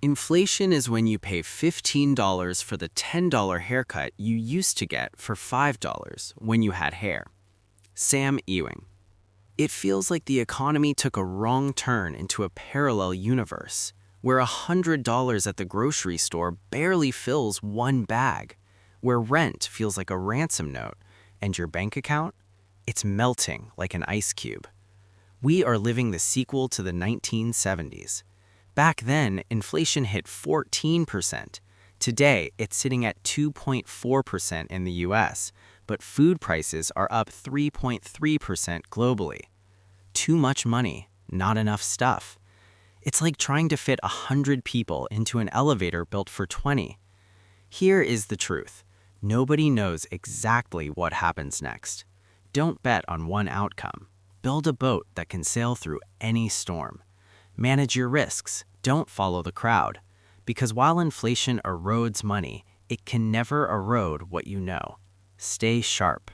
Inflation is when you pay $15 for the $10 haircut you used to get for $5 when you had hair. Sam Ewing. It feels like the economy took a wrong turn into a parallel universe, where $100 at the grocery store barely fills one bag, where rent feels like a ransom note, and your bank account? It's melting like an ice cube. We are living the sequel to the 1970s. Back then, inflation hit 14%. Today, it's sitting at 2.4% in the US, but food prices are up 3.3% globally. Too much money, not enough stuff. It's like trying to fit 100 people into an elevator built for 20. Here is the truth. Nobody knows exactly what happens next. Don't bet on one outcome. Build a boat that can sail through any storm. Manage your risks. Don't follow the crowd. Because while inflation erodes money, it can never erode what you know. Stay sharp.